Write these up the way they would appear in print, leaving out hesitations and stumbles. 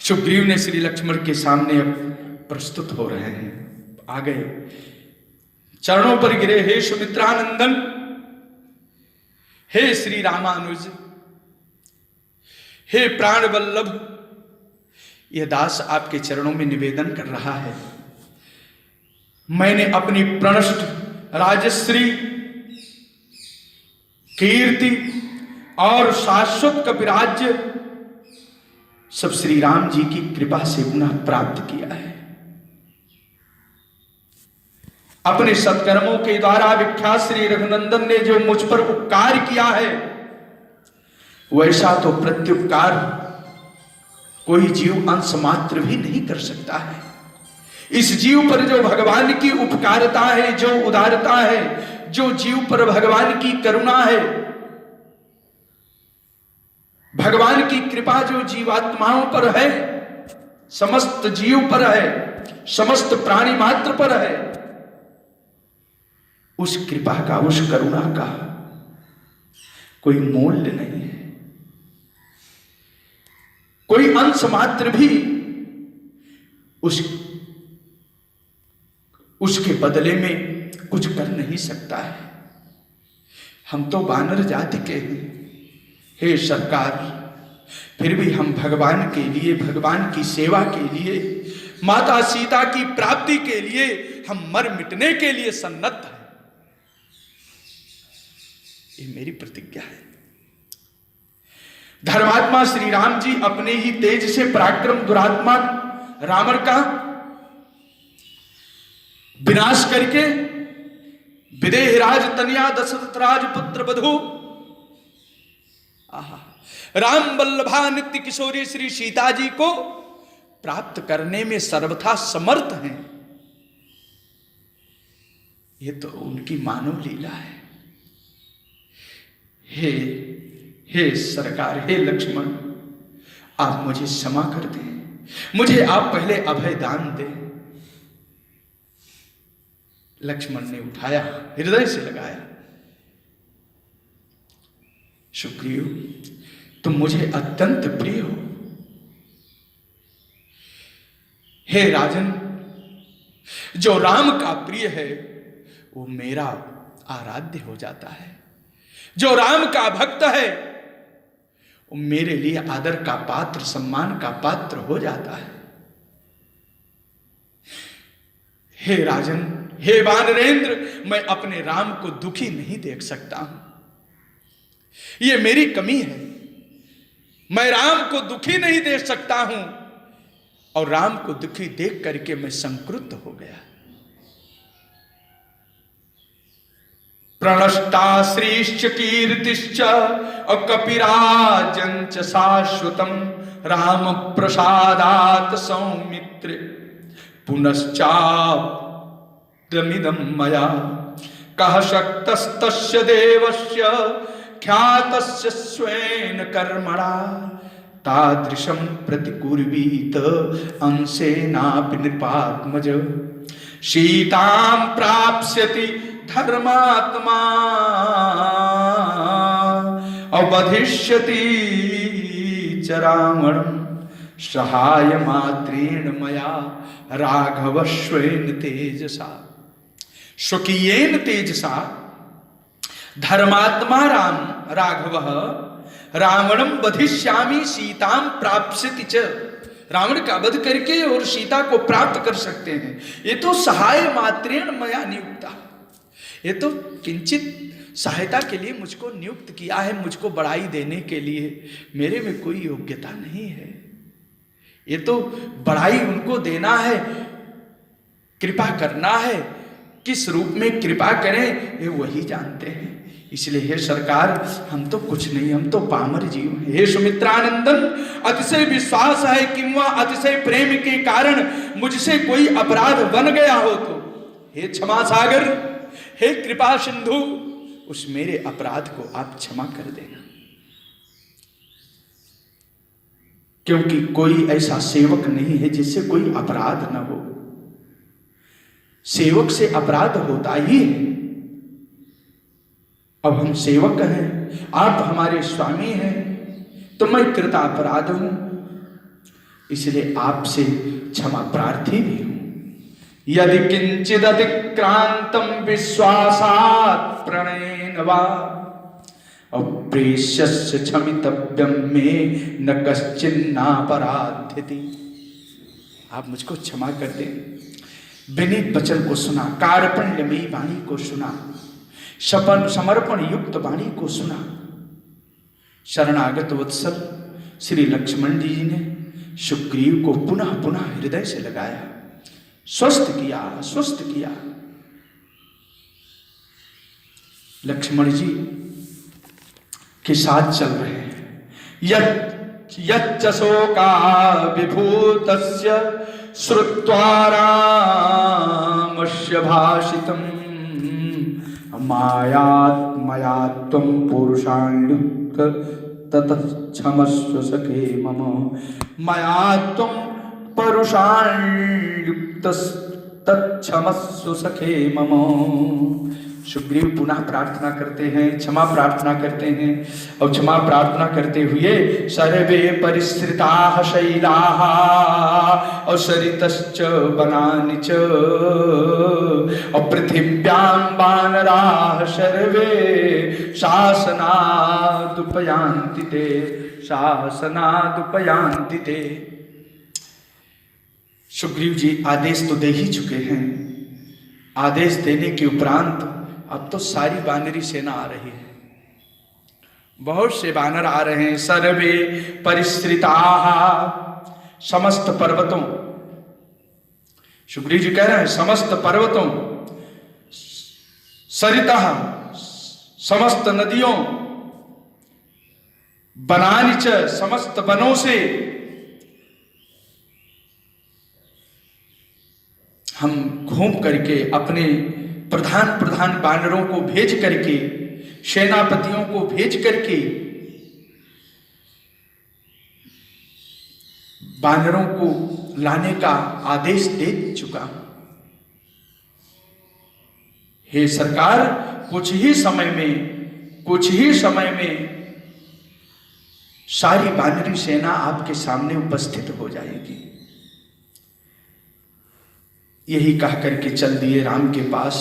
सुग्रीव ने श्री लक्ष्मण के सामने अब प्रस्तुत हो रहे हैं। आ गए, चरणों पर गिरे। हे सुमित्रानंदन, हे श्री रामानुज, हे प्राण वल्लभ, यह दास आपके चरणों में निवेदन कर रहा है। मैंने अपनी प्रणष्ट राजश्री, कीर्ति और शाश्वत कपिराज्य सब श्री राम जी की कृपा से पुनः प्राप्त किया है। अपने सत्कर्मों के द्वारा विख्यात श्री रघुनंदन ने जो मुझ पर उपकार किया है, वैसा तो प्रत्युपकार कोई जीव अंश मात्र भी नहीं कर सकता है। इस जीव पर जो भगवान की उपकारता है, जो उदारता है, जो जीव पर भगवान की करुणा है, भगवान की कृपा जो जीवात्माओं पर है, समस्त जीव पर है, समस्त प्राणी मात्र पर है, उस कृपा का, उस करुणा का कोई मूल्य नहीं है। कोई अंश मात्र भी उसके बदले में कुछ कर नहीं सकता है। हम तो वानर जाति के हैं। हे सरकार, फिर भी हम भगवान के लिए, भगवान की सेवा के लिए, माता सीता की प्राप्ति के लिए हम मर मिटने के लिए सन्नद्ध हैं। ये मेरी प्रतिज्ञा है। धर्मात्मा श्री राम जी अपने ही तेज से पराक्रम दुरात्मा रावण का विनाश करके विदेहराज तनया दशरथ राज पुत्र वधु राम वल्लभा नित्य किशोरी श्री सीता जी को प्राप्त करने में सर्वथा समर्थ हैं। ये तो उनकी मानव लीला है। हे सरकार, हे लक्ष्मण, आप मुझे क्षमा कर दें। मुझे आप पहले अभय दान दें। लक्ष्मण ने उठाया, हृदय से लगाया। सुग्रीव, तुम मुझे अत्यंत प्रिय हो। हे राजन, जो राम का प्रिय है वो मेरा आराध्य हो जाता है। जो राम का भक्त है वो मेरे लिए आदर का पात्र, सम्मान का पात्र हो जाता है। हे राजन, हे वानरेंद्र, मैं अपने राम को दुखी नहीं देख सकता हूं। यह मेरी कमी है। मैं राम को दुखी नहीं देख सकता हूं और राम को दुखी देख करके मैं संक्रुद्ध हो गया। प्रणष्टा श्रीश्च कीर्तिश्च कपिराजंच शाश्वतम राम प्रसादात सौमित्र पुनश्चाप्यमिदं मया कः शक्तस्तस्य देवस्य ख्यातस्य स्वेन कर्मणा तादृशं प्रतिकुर्वीत अंशेनापि नृपात्मज सीतां प्राप्स्यति धर्मात्मा अवधिष्यति च रावणं सहाय मात्रेण मया राघवस्वेन तेजसा। स्वकीयेन तेजसा धर्मात्मा राघव रावणं वधिष्यामि सीतां प्राप्स्यति च। रावण का वध करके और सीता को प्राप्त कर सकते हैं। ये तो सहाय मात्रेण मया नियुक्ता, ये तो किंचित सहायता के लिए मुझको नियुक्त किया है, मुझको बड़ाई देने के लिए। मेरे में कोई योग्यता नहीं है। ये तो बड़ाई उनको देना है, कृपा करना है। किस रूप में कृपा करें ये वही जानते हैं। इसलिए हे सरकार, हम तो कुछ नहीं, हम तो पामर जीव हैं। हे सुमित्रानंदन, अतिशय विश्वास है कि वह अतिशय प्रेम के कारण मुझसे कोई अपराध बन गया हो तो हे क्षमा सागर, हे कृपा सिंधु, उस मेरे अपराध को आप क्षमा कर देना। क्योंकि कोई ऐसा सेवक नहीं है जिससे कोई अपराध न हो। सेवक से अपराध होता ही है। अब हम सेवक हैं, आप हमारे स्वामी हैं, तो मैं कृतापराध हूं। इसलिए आपसे क्षमा प्रार्थी भी हूं। यदि किंचिद अतिक्रांतम विश्वासात् प्रणयेन वा अप्रेष्यस्य क्षमितव्यम में न कश्चिन्नापराध्यति। आप मुझको क्षमा कर दें। विनीत वचन को सुना, कार्पण्यमयी वाणी को सुना, समर्पण युक्त वाणी को सुना। शरणागत वत्सल श्री लक्ष्मण जी ने सुग्रीव को पुनः पुनः हृदय से लगाया, स्वस्थ किया, स्वस्थ किया। लक्ष्मण जी के साथ चल रहे हैं। यच्च शोका विभूतस्य श्रुत्वा रामस्य भाषितम् माया त्वं पुरुषाण्युक्त ततः क्षमस्व सखे मम। मया त्वं परुषाण्युक्त तत्क्षमस्व सखे मम। सुग्रीव पुनः प्रार्थना करते हैं, क्षमा प्रार्थना करते हैं, और क्षमा प्रार्थना करते हुए सर्वे परिसृताः शैलाः और सरितश्च वनानि च और पृथिव्यां वानराः सर्वे शासनादुपयान्ति ते, शासनादुपयान्ति ते। सुग्रीव जी आदेश तो दे ही चुके हैं। आदेश देने के उपरांत अब तो सारी वानरी सेना आ रही है, बहुत से वानर आ रहे हैं। सर्वे परिसृताः, समस्त पर्वतों, सुग्रीव जी कह रहे हैं समस्त पर्वतों, सरितः समस्त नदियों, वनानि च समस्त वनों से हम घूम करके अपने प्रधान वानरों को भेज करके, सेनापतियों को भेज करके वानरों को लाने का आदेश दे चुका। हे सरकार, कुछ ही समय में सारी वानरी सेना आपके सामने उपस्थित हो जाएगी। यही कह करके चल दिए राम के पास।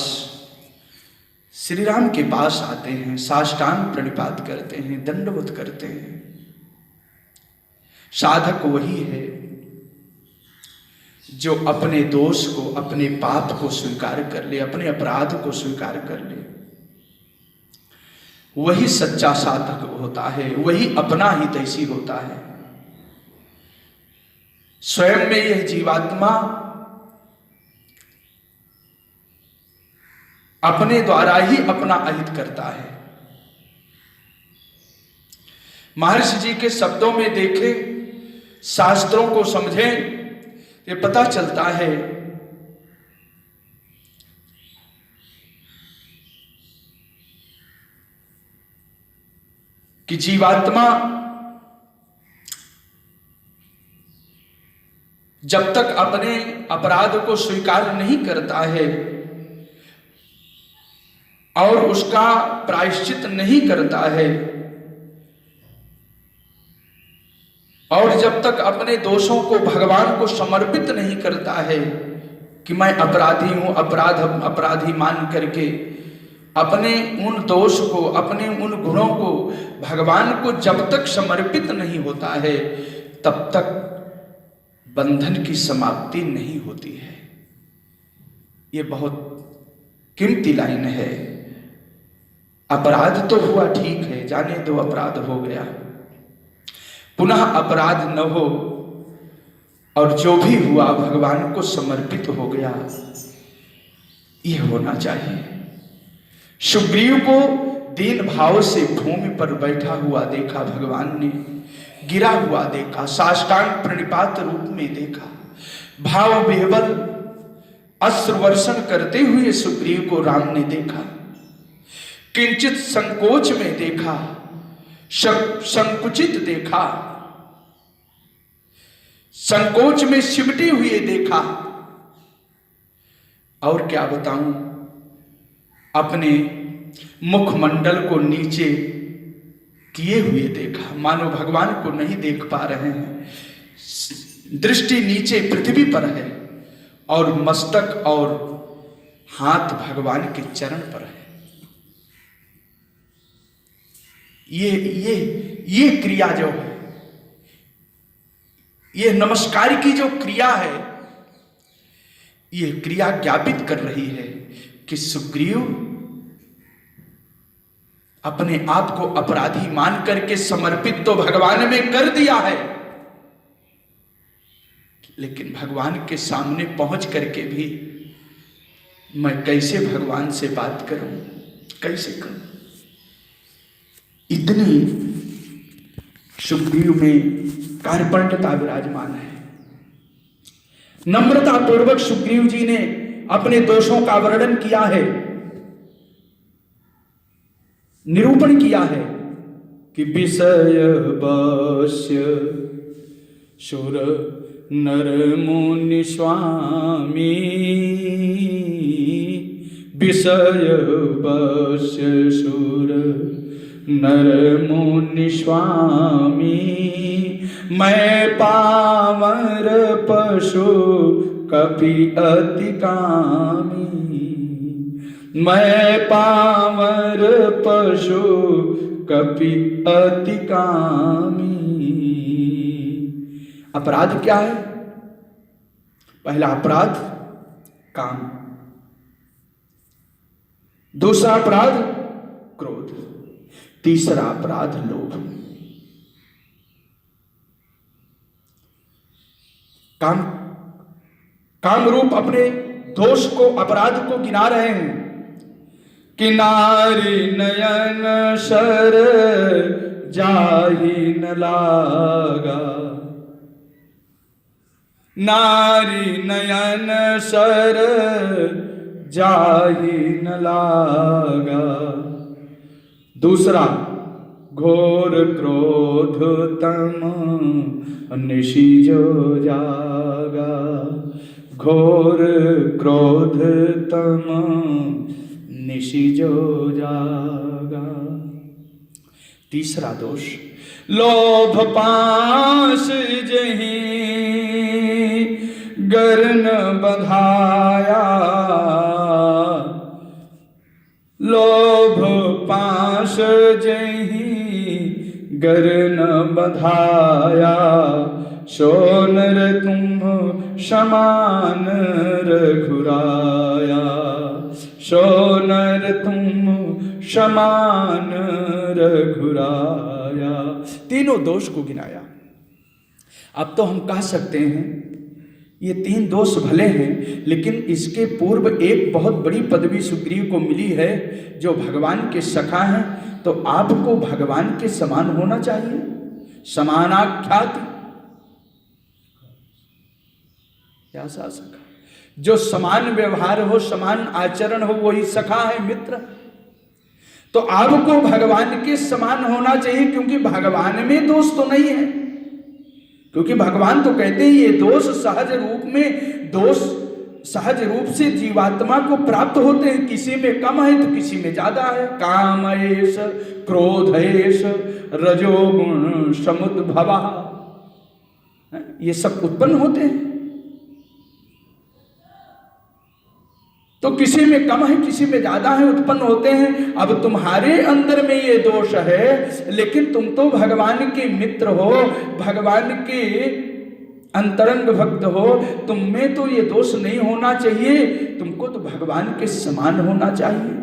श्री राम के पास आते हैं, साष्टांग प्रणिपात करते हैं, दंडवत करते हैं। साधक वही है जो अपने दोष को, अपने पाप को स्वीकार कर ले, अपने अपराध को स्वीकार कर ले। वही सच्चा साधक होता है, वही अपना हितैषी होता है। स्वयं में यह जीवात्मा अपने द्वारा ही अपना अहित करता है। महर्षि जी के शब्दों में देखें, शास्त्रों को समझें, ये पता चलता है कि जीवात्मा जब तक अपने अपराध को स्वीकार नहीं करता है और उसका प्रायश्चित नहीं करता है, और जब तक अपने दोषों को भगवान को समर्पित नहीं करता है कि मैं अपराधी हूं, अपराधी मान करके अपने उन दोष को, अपने उन गुणों को भगवान को जब तक समर्पित नहीं होता है, तब तक बंधन की समाप्ति नहीं होती है। ये बहुत कीमती लाइन है। अपराध तो हुआ, ठीक है, जाने दो, अपराध हो गया, पुनः अपराध न हो, और जो भी हुआ भगवान को समर्पित हो गया, ये होना चाहिए। सुग्रीव को दीन भाव से भूमि पर बैठा हुआ देखा भगवान ने, गिरा हुआ देखा, साष्टांग प्रणिपात रूप में देखा, भाव विह्वल अश्रु वर्षण करते हुए सुग्रीव को राम ने देखा। किंचित संकोच में देखा, संकुचित देखा, संकोच में सिमटे हुए देखा, और क्या बताऊं, अपने मुखमंडल को नीचे किए हुए देखा, मानो भगवान को नहीं देख पा रहे हैं। दृष्टि नीचे पृथ्वी पर है और मस्तक और हाथ भगवान के चरण पर है। ये क्रिया जो है, ये नमस्कार की जो क्रिया है, ये क्रिया ज्ञापित कर रही है कि सुग्रीव अपने आप को अपराधी मान करके समर्पित तो भगवान में कर दिया है, लेकिन भगवान के सामने पहुंच करके भी मैं कैसे भगवान से बात करूं, कैसे करूं। इतनी सुग्रीव में कार्पण्यता विराजमान है। नम्रता पूर्वक सुग्रीव जी ने अपने दोषों का वर्णन किया है, निरूपण किया है कि विषय वश्य शूर नर मुनि स्वामी, विषय वश्य शूर नर मुनि स्वामी, मैं पामर पशु कपि अति कामी, मैं पामर पशु कपि अति कामी। अपराध क्या है? पहला अपराध काम, दूसरा अपराध क्रोध, तीसरा अपराध लोभ। काम रूप अपने दोष को, अपराध को गिना रहे हैं कि नारी नयन शर जाहि न लागा, नारी नयन शर जाहि न लागा। दूसरा घोर क्रोध तम निशि जो जागा, घोर क्रोध तम निशि जो जागा। तीसरा दोष लोभ पाश जहीं गरन बंधाया, लोभ पाश जहीं गरन बंधाया, सोनर तुम समान रघुराया, सोनर तुम समान रघुराया। तीनों दोष को गिनाया। अब तो हम कह सकते हैं ये तीन दोष भले हैं, लेकिन इसके पूर्व एक बहुत बड़ी पदवी सुग्रीव को मिली है जो भगवान के सखा हैं। तो आपको भगवान के समान होना चाहिए, समानाख्याति। क्या सा सखा? जो समान व्यवहार हो, समान आचरण हो, वही सखा है, मित्र। तो आपको भगवान के समान होना चाहिए, क्योंकि भगवान में दोष तो नहीं है। क्योंकि भगवान तो कहते हैं ये दोष सहज रूप में, दोष सहज रूप से जीवात्मा को प्राप्त होते हैं। किसी में कम है तो किसी में ज्यादा है। काम एष क्रोध एष रजोगुण समुद्भवा, ये सब उत्पन्न होते हैं। तो किसी में कम है, किसी में ज्यादा है, उत्पन्न होते हैं। अब तुम्हारे अंदर में ये दोष है, लेकिन तुम तो भगवान के मित्र हो, भगवान के अंतरंग भक्त हो, तुम में तो ये दोष नहीं होना चाहिए। तुमको तो भगवान के समान होना चाहिए।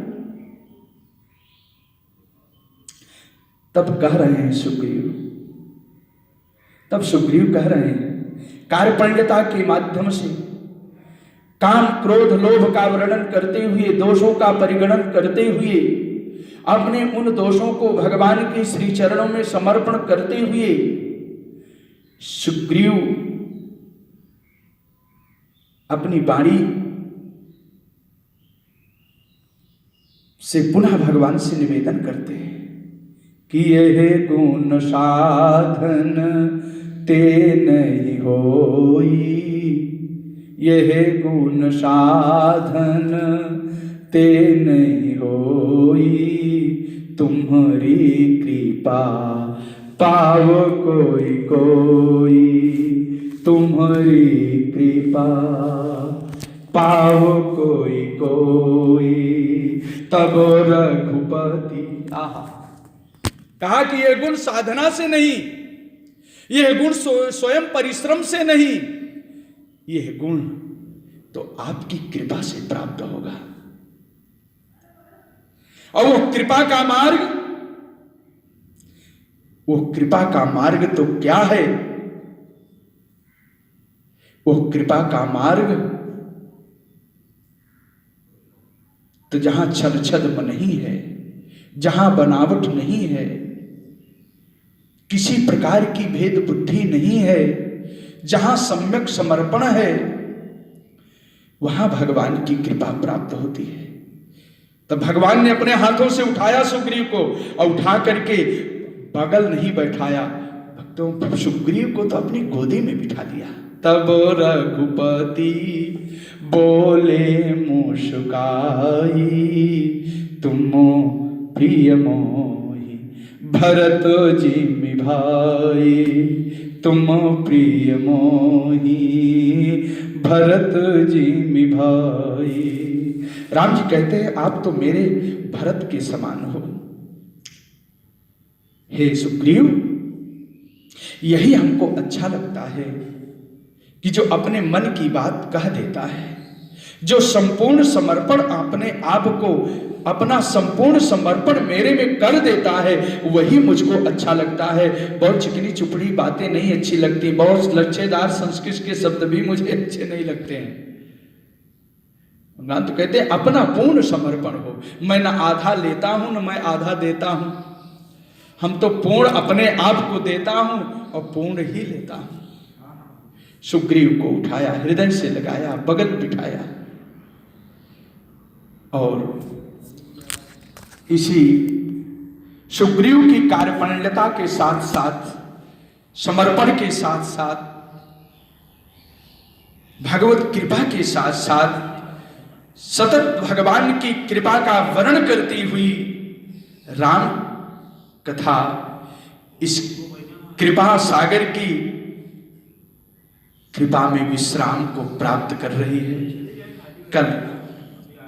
तब कह रहे हैं सुग्रीव, तब सुग्रीव कह रहे हैं कार्पण्यता के माध्यम से काम क्रोध लोभ का वर्णन करते हुए, दोषों का परिगणन करते हुए, अपने उन दोषों को भगवान के श्री चरणों में समर्पण करते हुए सुग्रीव अपनी वाणी से पुनः भगवान से निवेदन करते हैं कि यह गुण साधन ते नहीं होई, यह गुण साधन ते नहीं होई, तुम्हारी कृपा पाव कोई कोई, तुम्हारी तुमरी कृपा पाओ कोई कोई तब रघुपति। आहा, कहा कि यह गुण साधना से नहीं, यह गुण स्वयं परिश्रम से नहीं, यह गुण तो आपकी कृपा से प्राप्त होगा। और वो कृपा का मार्ग, वो कृपा का मार्ग तो क्या है? वो कृपा का मार्ग तो जहां छल छद्म नहीं है, जहां बनावट नहीं है, किसी प्रकार की भेद बुद्धि नहीं है, जहां सम्यक समर्पण है, वहां भगवान की कृपा प्राप्त होती है। तो भगवान ने अपने हाथों से उठाया सुग्रीव को और उठा करके बगल नहीं बैठाया, भक्तों सुग्रीव को तो अपनी गोदी में बिठा दिया। तब रघुपति बोले मुस्काई तुम प्रिय मोहि भरत जिमि भाई, तुम प्रिय मोहि भरत जिमि भाई। राम जी कहते हैं आप तो मेरे भरत के समान हो। हे सुग्रीव, यही हमको अच्छा लगता है कि जो अपने मन की बात कह देता है, जो संपूर्ण समर्पण अपने आप को, अपना संपूर्ण समर्पण मेरे में कर देता है, वही मुझको अच्छा लगता है। बहुत चिकनी चुपड़ी बातें नहीं अच्छी लगती, बहुत लच्छेदार संस्कृत के शब्द भी मुझे अच्छे नहीं लगते हैं। भगवान तो कहते हैं अपना पूर्ण समर्पण हो। मैं न आधा लेता हूं न मैं आधा देता हूं, हम तो पूर्ण अपने आप को देता हूं और पूर्ण ही लेता हूं। सुग्रीव को उठाया, हृदय से लगाया, बगल बिठाया और इसी सुग्रीव की कार्यपणलता के साथ साथ, समर्पण के साथ साथ, भगवत कृपा के साथ साथ सतत भगवान की कृपा का वर्णन करती हुई राम कथा इस कृपा सागर की कृपा में विश्राम को प्राप्त कर रही है। कल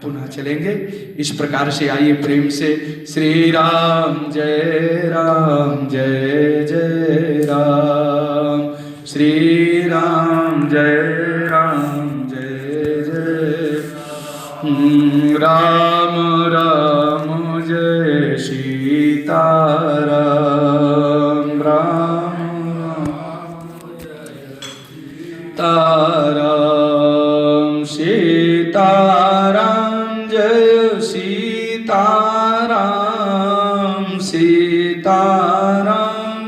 पुनः चलेंगे इस प्रकार से। आइए प्रेम से श्री राम जय राम जय जय राम, श्री राम जय राम जय जय राम, राम जय सीता राम, राम ताराम सीताराम जय सीताराम, सीताराम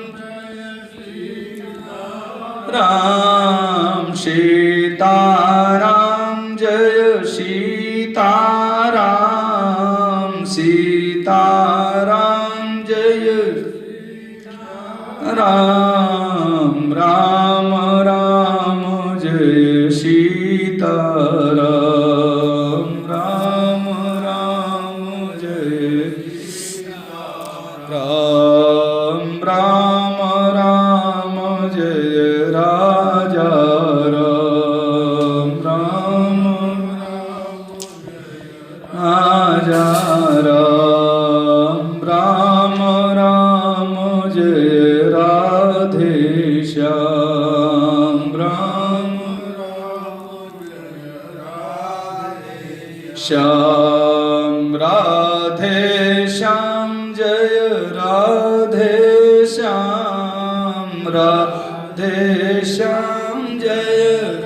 राम, सीताराम जय सीताराम, सीताराम जय राम, राम राम जय सीताराम, राम राम जय राम, राम राम जय राजा राम, राम राजा राम, राम राम जय राधे श्याम, राम श्याम राधे श्याम जय राधे श्याम, राधे श्याम जय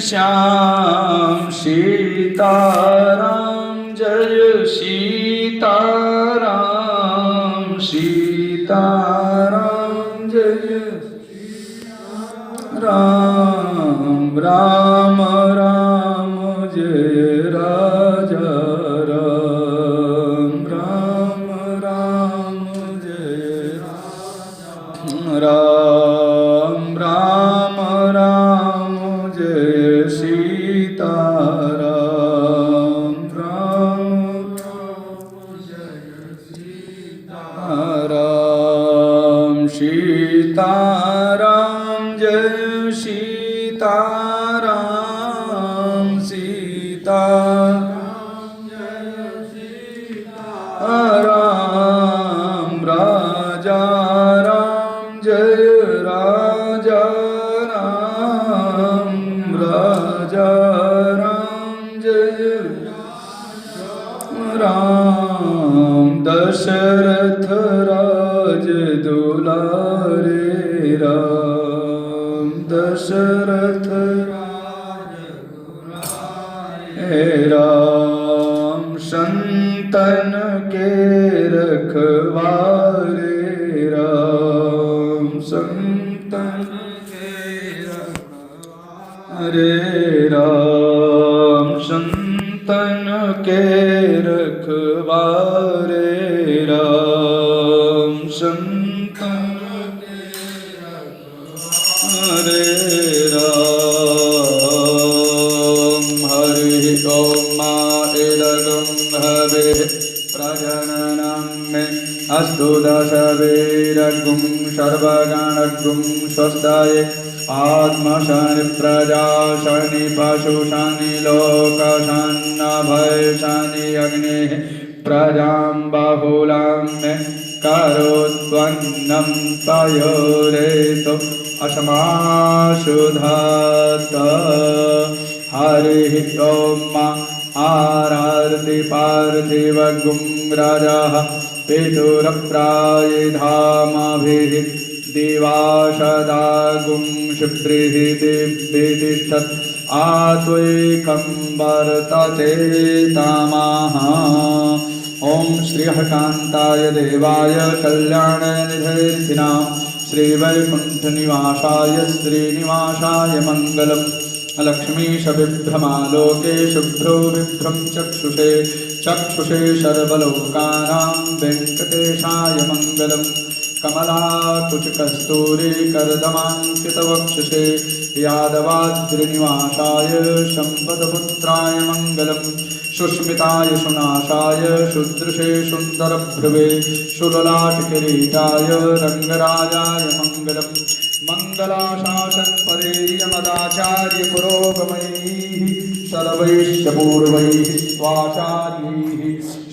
श्याम, सीताराम जय सीताराम, सीताराम जय राम, राम राम जय राजा राम, राम राम जय राम, राम राम जय सीताराम, राम सीताराम जय सीताराम सीता राम राजा राम जय राजा राम राजा राम जय राम दशरथ राज दुलारे राम दशरथ हे राम संतन के रखवारे राम संतन के रखवारे राम संतन के रखवारे राम संतन के रखवारे राम हरि ओम इदगं हवे प्रजननं मे अस्तु दशवीरगुं सर्वगणगुं स्वस्ताय आत्मशनि प्रजा शनि पशु शनि लोक शन्नभय शनि अग्निः प्रजां बहुलां मे करोत्वन्नं पयोरेतो अशमाशुधात हरिः ओम आरार्ति पार्थिवगुं राजाः पितुरप्रायधामाभिः दिवाशदागुं शुभ्रिः दिव्यतिष्ठत् आत्वैकं वर्तते तामाः ॐ श्रीहकान्ताय देवाय कल्याणनिधेर्थिनां श्रीवैकुण्ठनिवासाय श्रीनिवासाय मङ्गलम् लक्ष्मीशबिभ्रमालोके शुभ्रो बिभ्रं चक्षुषे चक्षुषे सर्वलोकानां वेङ्कटेशाय मङ्गलम् कमलाकुचकस्तूरी कर्दमाङ्कितवक्षसे यादवाद्रिनिवासाय सम्पदपुत्राय मङ्गलम् सुस्मिताय सुनाशाय शुदृशे सुन्दरभ्रुवे सुललाटकिरीटाय रङ्गराजाय मङ्गलम् मङ्गलाशासनपरेयमदाचार्य पुरोगमैः सर्वैश्च पूर्वैः स्वाचार्यैः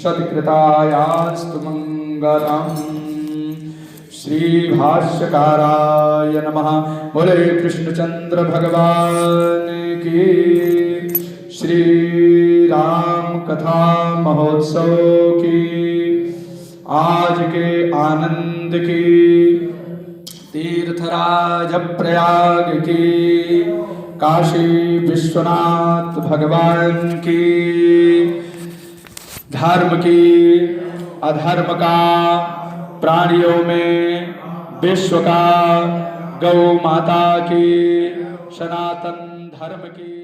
सत्कृतायास्तु मङ्गलम् श्री भाष्यकाराय नमः। बोले कृष्णचंद्र भगवान की। श्री राम कथा महोत्सव की आज के आनंद की, तीर्थराज प्रयाग की, काशी विश्वनाथ भगवान की, धर्म की अधर्म का, प्राणियों में विश्व का, गौ माता की, सनातन धर्म की।